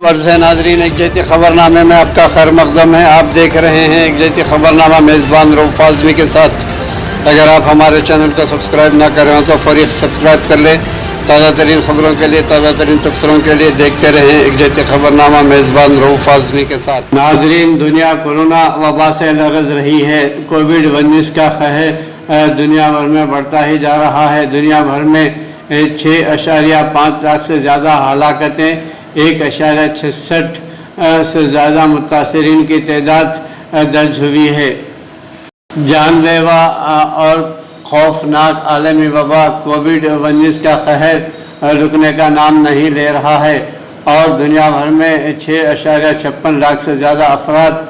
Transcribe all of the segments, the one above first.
अर्ज़ है नाजरीन, एक जैती ख़बरनामे में आपका खैर मक़दम है। आप देख रहे हैं एक जैती ख़बरनामा मेज़बान रऊफ़ आज़मी के साथ। अगर आप हमारे चैनल को सब्सक्राइब ना करें हो तो फौरी सब्सक्राइब कर लें। ताज़ा तरीन ख़बरों के लिए, ताज़ा तरीन तबसरों के लिए देखते रहें एक जैती ख़बरनामा मेज़बान रऊफ़ आज़मी के साथ। नाजरीन, दुनिया कोरोना वबा से लरज़ रही है। कोविड-19 का कहर दुनिया भर में बढ़ता ही जा रहा है। दुनिया भर में 6.5 लाख से ज़्यादा हलाकतें, 1.66 से ज़्यादा मुतासरीन की तादाद दर्ज हुई है। जानलेवा और खौफनाक आलमी वबा कोविड-19 का कहर रुकने का नाम नहीं ले रहा है और दुनिया भर में 6.56 लाख से ज़्यादा अफराद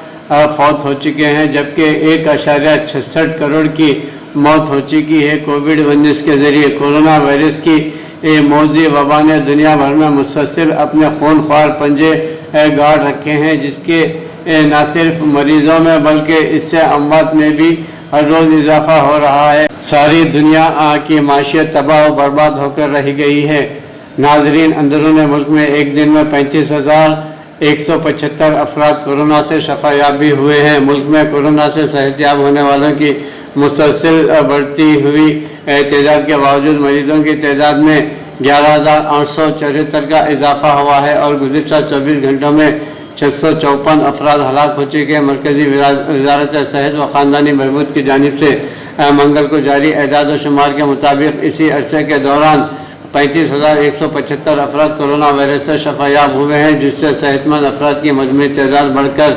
फौत हो चुके हैं, जबकि 1.66 करोड़ की मौत हो चुकी है। कोविड-19 के ज़रिए कोरोना वायरस की मौजी वबा ने दुनिया भर में मुसलसल अपने खूनख्वार पंजे गाड़ रखे हैं, जिसके न सिर्फ मरीज़ों में बल्कि इससे अमवात में भी हर रोज़ इजाफा हो रहा है। सारी दुनिया की माशियत तबाह व बर्बाद होकर रह गई है। नाजरीन, अंदरून मुल्क में एक दिन में 35,175 अफराद कोरोना से शफायाब भी हुए हैं। मुल्क में कोरोना से सेहतयाब होने वालों की मुसलसल बढ़ती हुई तादाद के बावजूद मरीज़ों की तादाद में 11,874 का इजाफा हुआ है और गुज़िश्ता 24 घंटों में 654 अफराद हलाक हो चुके हैं। मरकज़ी वज़ारत सेहत व ख़ानदानी बहबूद की जानिब से मंगल को जारी एजाज़ व शुमार के मुताबिक इसी अरसे के दौरान 35,175 अफराद कोरोना वायरस से शफायाब हुए हैं, जिससे सेहतमंद अफराद की मजमूई तादाद बढ़कर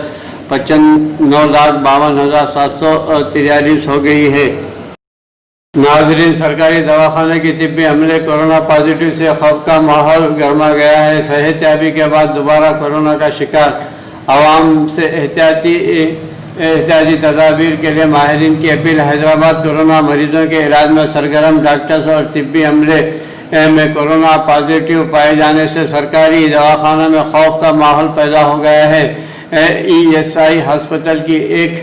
9,52,743 हो गई है। नाज़रीन, सरकारी दवाखाने की तिब्बी अमले कोरोना पॉजिटिव से खौफ का माहौल गरमा गया है। सेहतयाबी के बाद दोबारा कोरोना का शिकार आवाम से एहतियाती तदाबीर के लिए माहिरीन की अपील। हैदराबाद कोरोना मरीजों के इलाज में सरगर्म डॉक्टर्स और तिब्बी अमले में कोरोना पॉजिटिव पाए जाने से सरकारी दवाखानों में खौफ का माहौल पैदा हो गया है। ESI हस्पताल की एक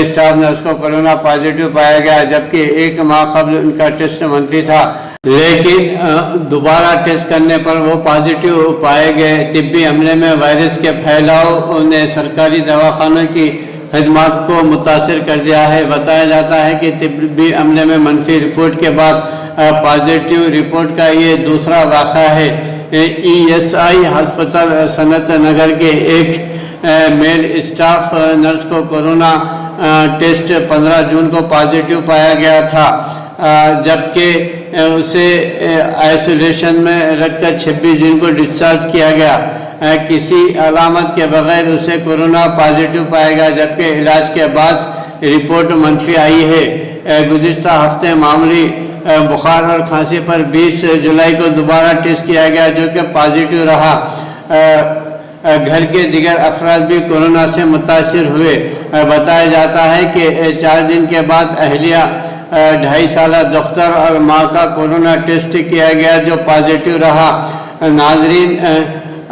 स्टाफ नर्स को कोरोना पॉजिटिव पाया गया, जबकि एक माह कबल उनका टेस्ट मंफी था, लेकिन दोबारा टेस्ट करने पर वो पॉजिटिव पाए गए। तिब्बी अमले में वायरस के फैलाव ने सरकारी दवाखानों की खदमात को मुतासिर कर दिया है। बताया जाता है कि तिब्बी अमले में मनफी रिपोर्ट के बाद पॉजिटिव रिपोर्ट का ये दूसरा वाक़या है। ESI हस्पताल सनत नगर के एक मेल स्टाफ नर्स को कोरोना टेस्ट 15 जून को पॉजिटिव पाया गया था, जबकि उसे आइसोलेशन में रखकर 26 जून को डिस्चार्ज किया गया। किसी अलामत के बगैर उसे कोरोना पॉजिटिव पाया गया, जबकि इलाज के बाद रिपोर्ट मनफी आई है। गुज़िश्ता हफ्ते मामूली बुखार और खांसी पर 20 जुलाई को दोबारा टेस्ट किया गया, जो कि पॉजिटिव रहा। घर के दिगर अफराद भी कोरोना से मुतासिर हुए। बताया जाता है कि 4 दिन के बाद अहलिया 2.5 साल दख्तर और माँ का कोरोना टेस्ट किया गया, जो पॉजिटिव रहा। नाजरीन,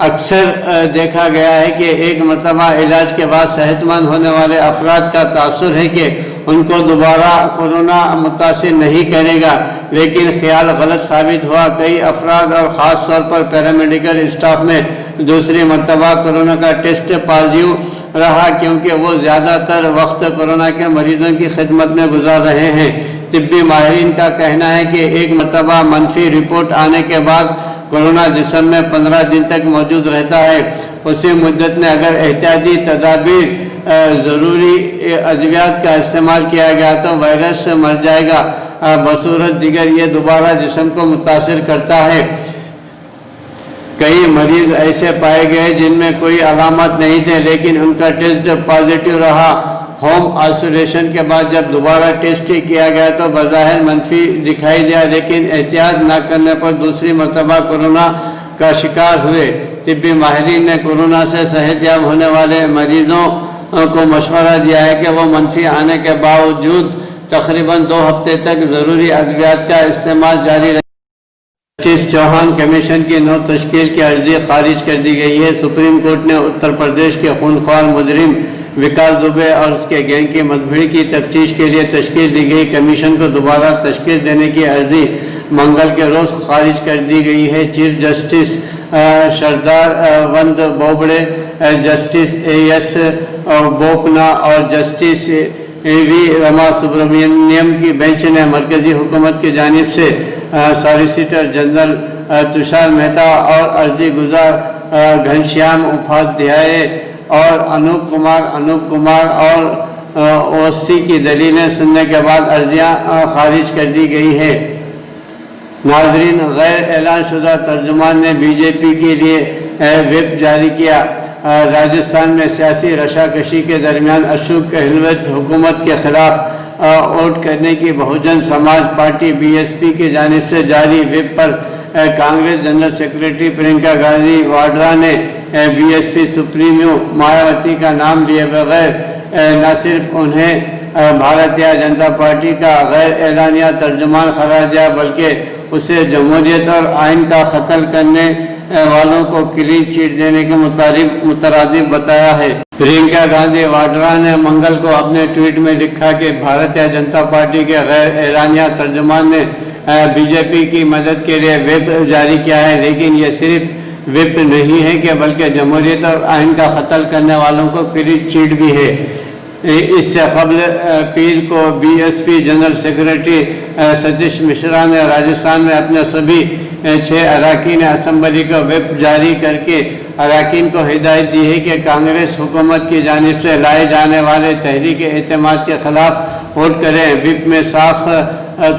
अक्सर देखा गया है कि एक मरतबा इलाज के बाद सेहतमंद होने वाले अफराद का तासुर है कि उनको दोबारा कोरोना मुतासिर नहीं करेगा, लेकिन ख्याल गलत साबित हुआ। कई अफराद और ख़ास तौर पर पैरामेडिकल स्टाफ में दूसरी मरतबा कोरोना का टेस्ट पॉजिटिव रहा, क्योंकि वो ज़्यादातर वक्त कोरोना के मरीजों की खिदमत में गुजार रहे हैं। तिब्बी माहिरीन का कहना है कि एक मरतबा मनफी रिपोर्ट आने के बाद कोरोना जिस्म में 15 दिन तक मौजूद रहता है। उसी मुद्दत में अगर एहतियाती तदाबीर ज़रूरी अद्वियात का इस्तेमाल किया गया तो वायरस मर जाएगा। बसूरत दिगर ये दोबारा जिस्म को मुतासिर करता है। कई मरीज़ ऐसे पाए गए जिनमें कोई अलामत नहीं थे, लेकिन उनका टेस्ट पॉजिटिव रहा। होम आइसोलेशन के बाद जब दोबारा टेस्ट किया गया तो बज़ाहिर मनफी दिखाई दिया, लेकिन एहतियात न करने पर दूसरी मरतबा कोरोना का शिकार हुए। तिब्बी माहिरीन ने कोरोना से सेहतयाब होने वाले मरीज़ों को मशवरा दिया है कि वो मनफी आने के बावजूद तकरीबन 2 हफ्ते तक ज़रूरी अद्वियात का इस्तेमाल जारी रहे। जस्टिस चौहान कमीशन की 9 तश्कील की अर्जी खारिज कर दी गई है। सुप्रीम कोर्ट ने उत्तर प्रदेश के खूनख्वार मुजरिम विकास दुबे और उसके गैंग की मदभीड़ की तफ्तीश के लिए तश्कील दी गई कमीशन को दोबारा तश्कील देने की अर्जी मंगल के रोज़ खारिज कर दी गई है। चीफ जस्टिस سردار وند بوبڑے، جسٹس AS بوپنا اور جسٹس وی رما سبرامنیم کی بینچ نے مرکزی حکومت کی جانب سے سالیسیٹر جنرل تشار مہتا اور عرضی گزار گھنشیام اپادھیائے اور انوپ کمار اور اوسی کی دلیلیں سننے کے بعد عرضیاں خارج کر دی گئی ہے۔ ناظرین، غیر اعلان شدہ ترجمان نے BJP کے لیے وِپ جاری کیا۔ راجستھان میں سیاسی رشاکشی کے درمیان اشوک گہلوت حکومت کے خلاف ووٹ کرنے کی بہوجن سماج پارٹی BSP کی جانب سے جاری وِپ پر کانگریس جنرل سیکرٹری پرینکا گاندھی واڈرا نے BSP سپریمو مایاوتی کا نام لیے بغیر نہ صرف انہیں بھارتیہ جنتا پارٹی کا غیر اعلانیہ ترجمان قرار دیا بلکہ اسے جمہوریت اور آئین کا قتل کرنے والوں کو کلین چٹ دینے کے مترادف بتایا ہے۔ پرینکا گاندھی واڈرا نے منگل کو اپنے ٹویٹ میں لکھا کہ بھارتیہ جنتا پارٹی کے غیر اعلانیہ ترجمان نے BJP کی مدد کے لیے وِپ جاری کیا ہے، لیکن یہ صرف وِپ نہیں ہے کہ بلکہ جمہوریت اور آئین کا قتل کرنے والوں کو کلین چٹ بھی ہے۔ اس سے قبل پیر کو BSP general secretary Satish Mishra نے راجستھان میں اپنے سبھی 6 اراکین اسمبلی کو وِپ جاری کر کے اراکین کو ہدایت دی ہے کہ کانگریس حکومت کی جانب سے لائے جانے والے تحریک اعتماد کے خلاف ووٹ کریں۔ وِپ میں صاف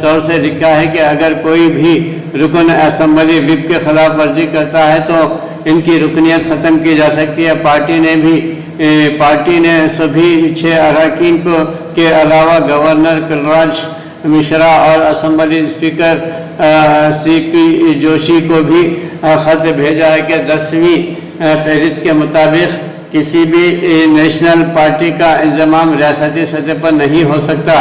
طور سے لکھا ہے کہ اگر کوئی بھی رکن اسمبلی وِپ کے خلاف ورزی کرتا ہے تو ان کی رکنیت ختم کی جا سکتی ہے۔ پارٹی نے سبھی 6 اراکین کے علاوہ گورنر کلراج مشرا اور اسمبلی اسپیکر CP جوشی کو بھی خط بھیجا ہے کہ 10ویں فہرست کے مطابق کسی بھی نیشنل پارٹی کا انضمام ریاستی سطح پر نہیں ہو سکتا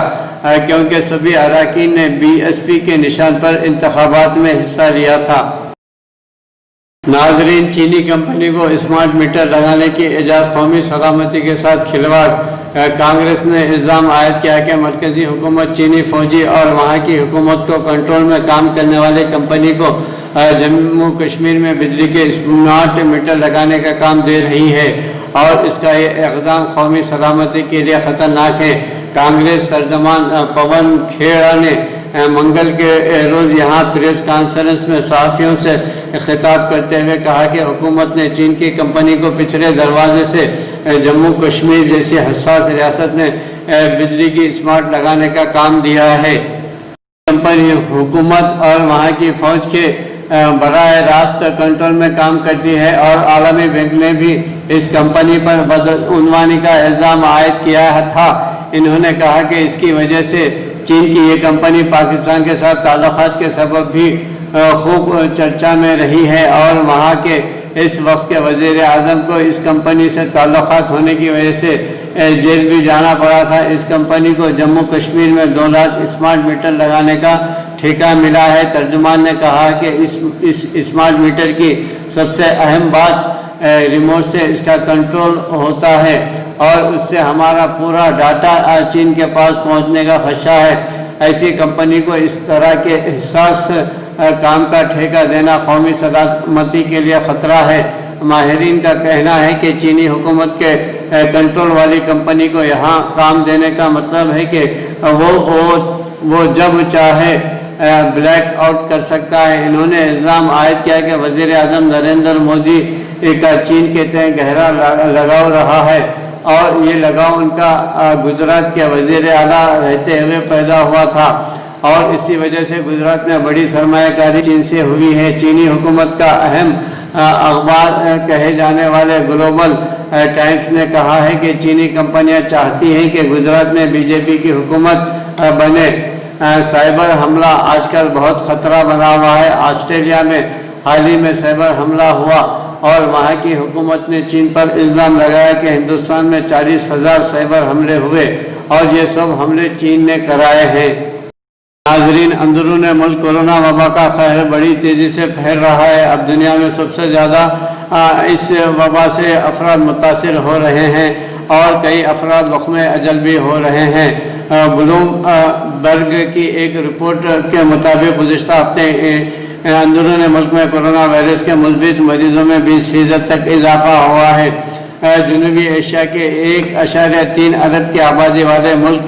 کیونکہ سبھی اراکین نے BSP کے نشان پر انتخابات میں حصہ لیا تھا۔ ناظرین، چینی کمپنی کو اسمارٹ میٹر لگانے کی اجازت قومی سلامتی کے ساتھ کھلواڑ۔ کانگریس نے الزام عائد کیا کہ مرکزی حکومت چینی فوجی اور وہاں کی حکومت کو کنٹرول میں کام کرنے والے کمپنی کو جموں کشمیر میں بجلی کے اسمارٹ میٹر لگانے کا کام دے رہی ہے اور اس کا یہ اقدام قومی سلامتی کے لیے خطرناک ہے۔ کانگریس ترجمان پون کھیڑا نے منگل کے روز یہاں پریس کانفرنس میں صحافیوں سے خطاب کرتے ہوئے کہا کہ حکومت نے چین کی کمپنی کو پچھلے دروازے سے جموں کشمیر جیسی حساس ریاست میں بجلی کی اسمارٹ لگانے کا کام دیا ہے۔ کمپنی حکومت اور وہاں کی فوج کے براہ راست کنٹرول میں کام کرتی ہے اور عالمی بینک نے بھی اس کمپنی پر بدعنوانی کا الزام عائد کیا تھا۔ انہوں نے کہا کہ اس کی وجہ سے چین کی یہ کمپنی پاکستان کے ساتھ تعلقات کے سبب بھی خوب چرچا میں رہی ہے اور وہاں کے اس وقت کے وزیر اعظم کو اس کمپنی سے تعلقات ہونے کی وجہ سے جیل بھی جانا پڑا تھا۔ اس کمپنی کو جموں کشمیر میں 2 لاکھ اسمارٹ میٹر لگانے کا ٹھیکہ ملا ہے۔ ترجمان نے کہا کہ اس اسمارٹ میٹر کی سب سے اہم بات ریموٹ سے اس کا کنٹرول ہوتا ہے اور اس سے ہمارا پورا ڈاٹا چین کے پاس پہنچنے کا خدشہ ہے۔ ایسی کمپنی کو اس طرح کے حساس کام کا ٹھیکہ دینا قومی سلامتی کے لیے خطرہ ہے۔ ماہرین کا کہنا ہے کہ چینی حکومت کے کنٹرول والی کمپنی کو یہاں کام دینے کا مطلب ہے کہ وہ جب چاہے بلیک آؤٹ کر سکتا ہے۔ انہوں نے الزام عائد کیا کہ وزیر اعظم نریندر مودی کا چین کے تئیں گہرا لگاؤ رہا ہے اور یہ لگاؤ ان کا گجرات کے وزیر اعلیٰ رہتے ہوئے پیدا ہوا تھا اور اسی وجہ سے گجرات میں بڑی سرمایہ کاری چین سے ہوئی ہے۔ چینی حکومت کا اہم اخبار کہے جانے والے گلوبل ٹائمز نے کہا ہے کہ چینی کمپنیاں چاہتی ہیں کہ گجرات میں BJP کی حکومت بنے۔ سائبر حملہ آج کل بہت خطرہ بنا ہوا ہے۔ آسٹریلیا میں حال ہی میں سائبر حملہ ہوا اور وہاں کی حکومت نے چین پر الزام لگایا کہ ہندوستان میں 40,000 سائبر حملے ہوئے اور یہ سب حملے چین نے کرائے ہیں۔ ناظرین، اندرون ملک کورونا وبا کا قہر بڑی تیزی سے پھیل رہا ہے۔ اب دنیا میں سب سے زیادہ اس وبا سے افراد متاثر ہو رہے ہیں اور کئی افراد لقمِ اجل بھی ہو رہے ہیں۔ بلوم برگ کی ایک رپورٹ کے مطابق گزشتہ ہفتے अंदरून मुल्क में कोरोना वायरस के मुस्बित मरीजों में 20% तक इजाफा हुआ है। जनूबी एशिया के 1.3 अरब की आबादी वाले मुल्क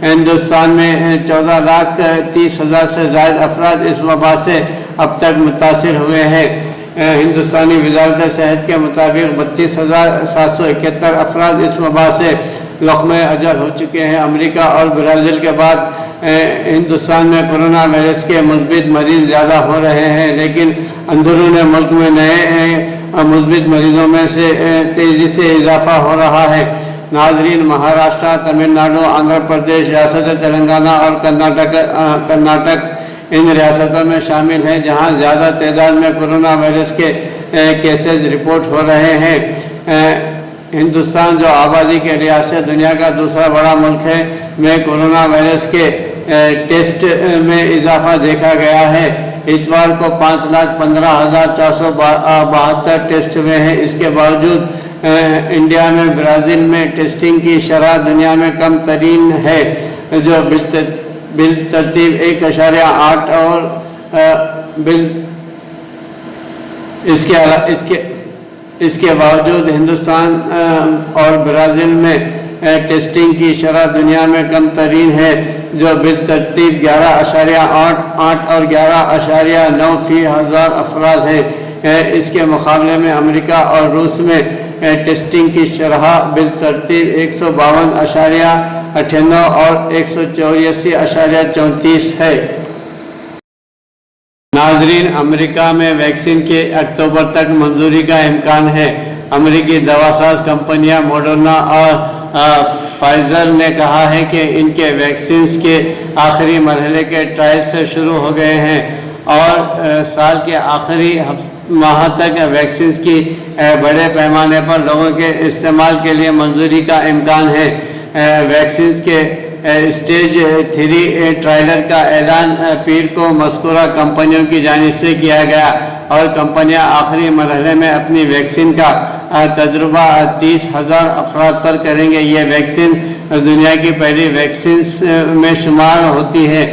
हिंदुस्तान में 14,30,000 से ज़्यादा अफराद इस वबा से अब तक मुतासिर हुए हैं। हिंदुस्तानी वजारत सेहत के मुताबिक 32,771 अफराद इस वबा से लख्मे अजर हो चुके हैं। अमेरिका और ब्राज़ील के बाद हिंदुस्तान में कोरोना वायरस के मुस्बित मरीज़ ज़्यादा हो रहे हैं, लेकिन अंदरून मुल्क में नए मुस्बित मरीज़ों में से तेज़ी से इजाफा हो रहा है। नाज़रीन, महाराष्ट्र, तमिलनाडु, आंध्र प्रदेश, रियासत तेलंगाना और कर्नाटक इन रियासतों में शामिल हैं जहां ज़्यादा तादाद में कोरोना वायरस के केसेस रिपोर्ट हो रहे हैं। हिंदुस्तान जो आबादी के लिहाज से दुनिया का दूसरा बड़ा मुल्क है, में कोरोना वायरस के टेस्ट में इजाफा देखा गया है। इतवार को 5,15,472 टेस्ट हुए हैं। इसके बावजूद इंडिया में, ब्राज़ील में टेस्टिंग की शरह दुनिया में कम तरीन है, जो बिलतरतीब 1.8 और इसके बावजूद हिंदुस्तान और ब्राज़ील में टेस्टिंग की शरह दुनिया में कम तरीन है, जो बिलतरतीब 11.8 और 11.9 फी हज़ार अफराद है। इसके मुकाबले में अमेरिका और रूस में टेस्टिंग की शरह बिलतरतीब 152.98 और 184.34 है। नाजरीन, अमेरिका में वैक्सीन के अक्टूबर तक मंजूरी का इम्कान है। अमेरिकी दवासाज कंपनियां मॉडर्ना और फाइजर ने कहा है कि इनके वैक्सीन्स के आखिरी मरहले के ट्रायल से शुरू हो गए हैं और साल के आखिरी माह तक वैक्सीन्स की बड़े पैमाने पर लोगों के इस्तेमाल के लिए मंजूरी का इम्कान है। वैक्सीन्स के स्टेज 3 ट्रायलर का ऐलान पीर को मज़कूरा कंपनियों की जानिब से किया गया और कंपनियां आखिरी मरहले में अपनी वैक्सीन का तजुर्बा 30,000 अफराद पर करेंगे। ये वैक्सीन दुनिया की पहली वैक्सीन में शुमार होती है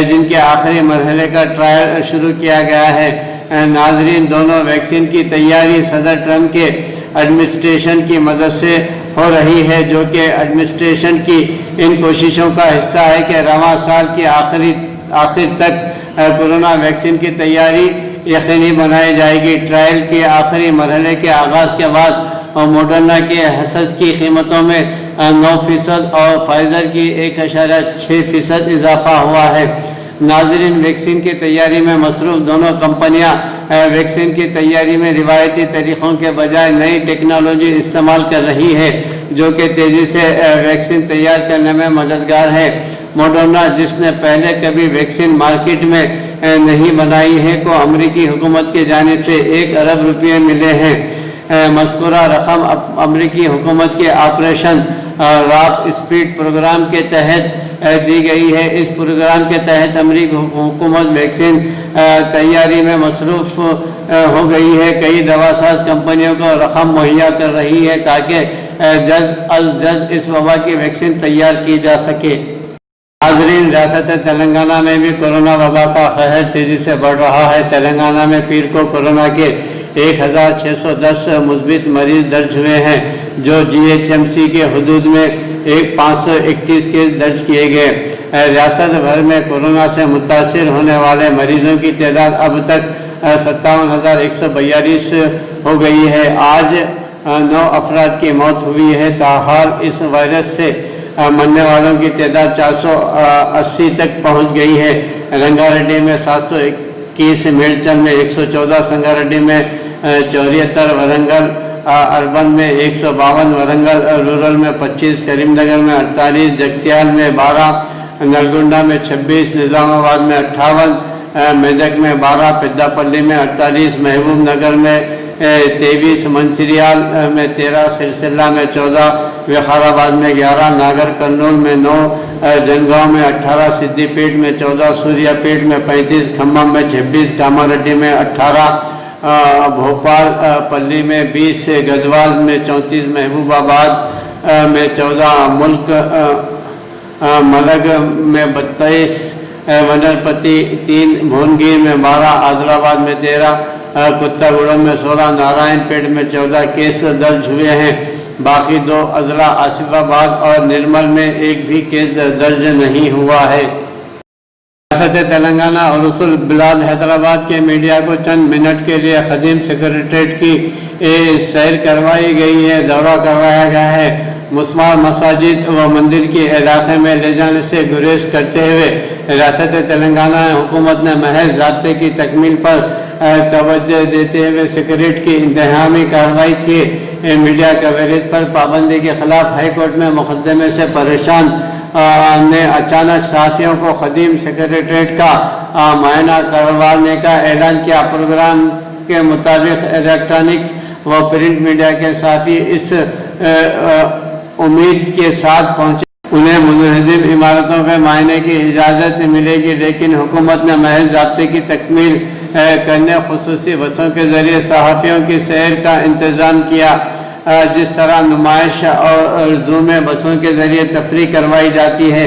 जिनके आखिरी मरहले का ट्रायल शुरू किया गया है। नाजरीन, दोनों वैक्सीन की तैयारी सदर ट्रंप के एडमिनिस्ट्रेशन की मदद से हो रही है, जो कि एडमिनिस्ट्रेशन की इन कोशिशों का हिस्सा है कि रवां साल की आखिर तक कोरोना वैक्सीन की तैयारी यकीनी बनाई जाएगी। ट्रायल के आखिरी मरहले के आगाज़ के बाद मॉडर्ना के हसस की कीमतों में 9% और फाइजर की 1.6% इजाफा हुआ है। नाजरीन, वैक्सीन की तैयारी में मसरूफ़ दोनों कंपनियां वैक्सीन की तैयारी में रिवायती तरीक़ों के बजाय नई टेक्नोलॉजी इस्तेमाल कर रही है, जो कि तेज़ी से वैक्सीन तैयार करने में मददगार है। मॉडर्ना, जिसने पहले कभी वैक्सीन मार्केट में नहीं बनाई है, को अमरीकी हुकूमत की जानिब से 1 अरब रुपये मिले हैं। मज़कूरा रकम अमरीकी हुकूमत के ऑपरेशन वार्प स्पीड प्रोग्राम के तहत दी गई है। इस प्रोग्राम के तहत अमरीकी हुकूमत वैक्सीन तैयारी में मसरूफ़ हो गई है। कई दवासाज कंपनियों को रकम मुहैया कर रही है ताकि जल्द अज जल्द इस वबा की वैक्सीन तैयार की जा सके। नाज़रीन, रियासत तेलंगाना में भी कोरोना वबा का कहर तेज़ी से बढ़ रहा है। तेलंगाना में पीर को कोरोना के 1,610 मुस्बित मरीज दर्ज हुए हैं, जो GHMC के हदूद में 531 केस दर्ज किए गए। रियासत भर में कोरोना से मुतासिर होने वाले मरीजों की तादाद अब तक 57,142 हो गई है। आज 9 अफराद की मौत हुई है। ताहाल इस वायरस से मरने वालों की तादाद 480 तक पहुंच गई है। रंगारेड्डी में 721, मेडचल में 114, संगारेड्डी में 74, वरंगल अर्बन में 152, वरंगल रूरल में 25, करीमनगर में 48, जगत्याल में 12, नलगुंडा में 26, निज़ामाबाद में 58, मेदक में 12, पेद्दापल्ली में 48, महबूब नगर में 23, मंचिरियाल में 13, सिलसिला में 14, विकाराबाद में 11, नागर कर्नूल में 9, जनगांव में 18, सिद्दीपेट में 14, सूर्यापेट में 35, खम्मम में 26, कामारेड्डी में 18, भोपाल पल्ली में 20, गढ़वाल में 34, महबूबाबाद में 14, मुल्क मलग में 32, वनरपति 3, भुवनगिर में 12, आदिलाबाद में 13, कुत्तागुड़म में 16, नारायणपेट में 14 केस दर्ज हुए हैं। बाकी 2 अजला आसिफाबाद और निर्मल में एक भी केस दर्ज नहीं हुआ है। रियासत तेलंगाना और रसूल बिलाल हैदराबाद के मीडिया को चंद मिनट के लिए खदीम सेक्रेटरीट की सैर करवाई गई है, दौरा करवाया गया है। मुस्लिम मसाजिद व मंदिर के इलाके में ले जाने से गुरेज करते हुए रियासत तेलंगाना हुकूमत ने महज ज़ाब्ते की तकमील पर तवज्जो देते हुए सेक्रेटरीट की इंतहामी कार्रवाई की मीडिया कवरेज पर पाबंदी के खिलाफ हाई कोर्ट में मुकदमे से परेशान ने अचानक सहाफ़ियों को खदीम सेक्रेटरीट का मुआयना करवाने का ऐलान किया। प्रोग्राम के मुताबिक इलेक्ट्रॉनिक व प्रिंट मीडिया के सहाफ़ी इस उम्मीद के साथ पहुंचे उन्हें मुनहदिम इमारतों के मुआयने की इजाज़त मिलेगी, लेकिन हुकूमत ने महज ज़ाब्ते की तकमील करने खुसूसी बसों के ज़रिए सहाफ़ियों की सैर का इंतज़ाम किया। जिस तरह नुमाइश और ज़ूमे बसों के ज़रिए तफरीह करवाई जाती है,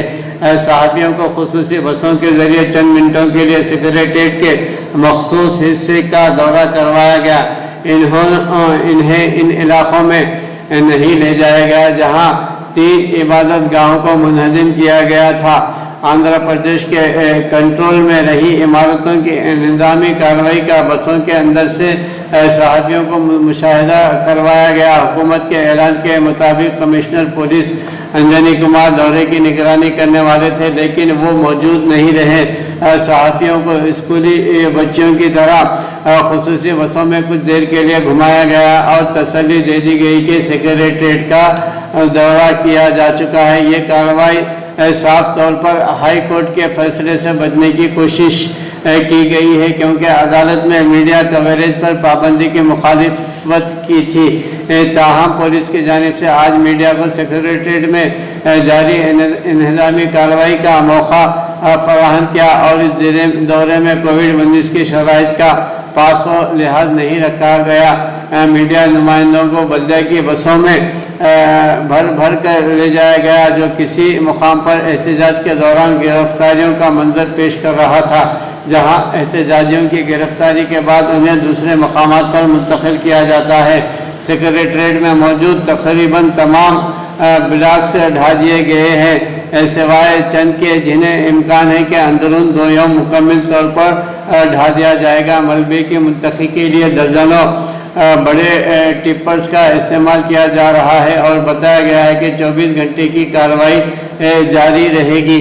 सहाफ़ियों को खुसूसी बसों के ज़रिए चंद मिनटों के लिए सेक्रेटरीट के मखसूस हिस्से का दौरा करवाया गया। इन्हें इन इलाक़ों में नहीं ले जाया गया जहाँ 3 इबादत गाहों को मुनहदिम किया गया था। आंध्र प्रदेश के कंट्रोल में रही इमारतों की निज़ामी कार्रवाई का बसों के अंदर से सहाफ़ियों को मुशाहिदा करवाया गया। हुकूमत के ऐलान के मुताबिक कमिश्नर पुलिस अंजनी कुमार दौरे की निगरानी करने वाले थे, लेकिन वो मौजूद नहीं रहे। सहाफ़ियों को स्कूली बच्चियों की तरह खुसूसी बसों में कुछ देर के लिए घुमाया गया और तसल्ली दे दी गई कि सेक्रेटरीट का दौरा किया जा चुका है। ये कार्रवाई साफ तौर पर हाई कोर्ट के फैसले से बचने की कोशिश की गई है, क्योंकि अदालत में मीडिया कवरेज पर पाबंदी की मुखालिफत की थी। ताहम पुलिस की जानिब से आज मीडिया को सेक्रेटरीट में जारी इंतज़ामी कार्रवाई का मौका फराहम किया और इस दौरे में कोविड-19 की शराइत का पास व लिहाज नहीं रखा गया। मीडिया नुमाइंदों को बल्दिया की बसों में भर कर ले जाया गया, जो किसी मुकाम पर एहतजाज के दौरान गिरफ्तारियों का मंजर पेश कर रहा था, जहां एहतजाजियों की गिरफ्तारी के बाद उन्हें दूसरे मकामात पर मुंतकिल किया जाता है। सेक्रेटरीट में मौजूद तकरीबन तमाम ब्लॉक्स ढा दिए गए हैं, सिवाय चंद के जिन्हें इम्कान है कि अंदरून 2 यौम मुकम्मल तौर पर ढा दिया जाएगा। मलबे की मुंतकी के लिए दर्जनों बड़े टिप्पर्स का इस्तेमाल किया जा रहा है और बताया गया है कि 24 घंटे की कार्रवाई जारी रहेगी।